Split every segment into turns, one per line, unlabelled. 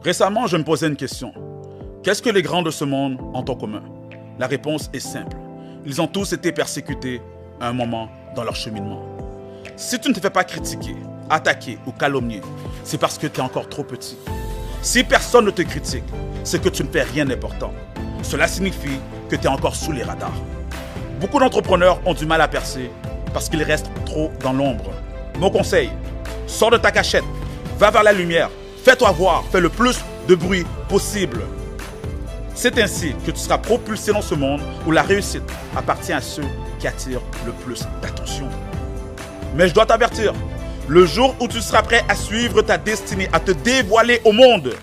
Récemment, je me posais une question. Qu'est-ce que les grands de ce monde ont en commun? La réponse est simple. Ils ont tous été persécutés à un moment dans leur cheminement. Si tu ne te fais pas critiquer, attaquer ou calomnier, c'est parce que tu es encore trop petit. Si personne ne te critique, c'est que tu ne fais rien d'important. Cela signifie que tu es encore sous les radars. Beaucoup d'entrepreneurs ont du mal à percer parce qu'ils restent trop dans l'ombre. Mon conseil, sors de ta cachette, va vers la lumière, fais-toi voir, fais le plus de bruit possible. C'est ainsi que tu seras propulsé dans ce monde où la réussite appartient à ceux qui attirent le plus d'attention. Mais je dois t'avertir, le jour où tu seras prêt à suivre ta destinée, à te dévoiler au monde,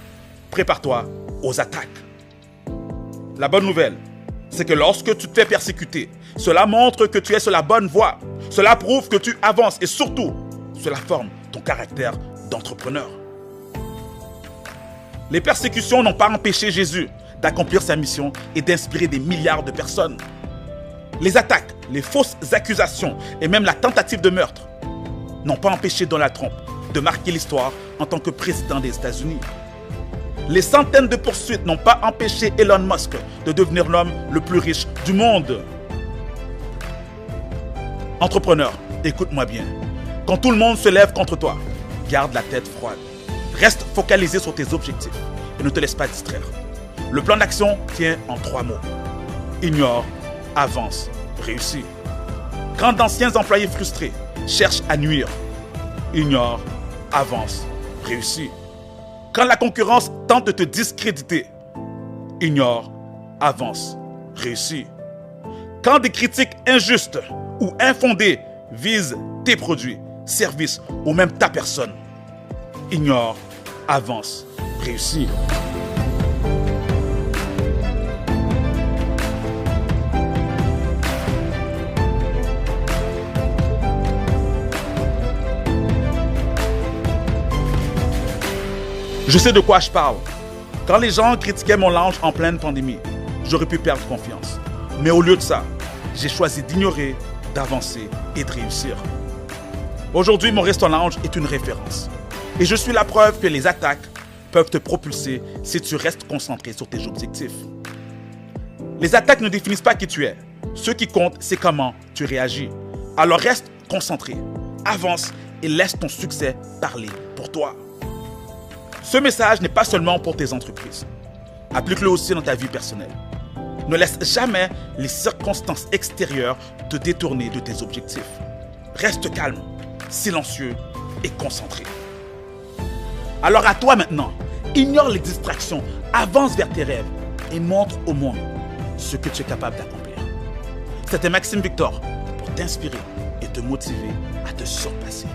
prépare-toi aux attaques. La bonne nouvelle, c'est que lorsque tu te fais persécuter, cela montre que tu es sur la bonne voie. Cela prouve que tu avances et surtout, cela forme ton caractère d'entrepreneur. Les persécutions n'ont pas empêché Jésus d'accomplir sa mission et d'inspirer des milliards de personnes. Les attaques, les fausses accusations et même la tentative de meurtre n'ont pas empêché Donald Trump de marquer l'histoire en tant que président des États-Unis. Les centaines de poursuites n'ont pas empêché Elon Musk de devenir l'homme le plus riche du monde. Entrepreneur, écoute-moi bien. Quand tout le monde se lève contre toi, garde la tête froide. Reste focalisé sur tes objectifs et ne te laisse pas distraire. Le plan d'action tient en 3 mots. Ignore, avance, réussis. Quand d'anciens employés frustrés cherchent à nuire, ignore, avance, réussis. Quand la concurrence tente de te discréditer, ignore, avance, réussis. Quand des critiques injustes ou infondées visent tes produits, services ou même ta personne, ignore, avance, réussis. Je sais de quoi je parle. Quand les gens critiquaient mon launch en pleine pandémie, j'aurais pu perdre confiance. Mais au lieu de ça, j'ai choisi d'ignorer, d'avancer et de réussir. Aujourd'hui, mon restaurant lounge est une référence. Et je suis la preuve que les attaques peuvent te propulser si tu restes concentré sur tes objectifs. Les attaques ne définissent pas qui tu es. Ce qui compte, c'est comment tu réagis. Alors reste concentré, avance et laisse ton succès parler pour toi. Ce message n'est pas seulement pour tes entreprises. Applique-le aussi dans ta vie personnelle. Ne laisse jamais les circonstances extérieures te détourner de tes objectifs. Reste calme, silencieux et concentré. Alors à toi maintenant, ignore les distractions, avance vers tes rêves et montre au monde ce que tu es capable d'accomplir. C'était Maxime Victor pour t'inspirer et te motiver à te surpasser.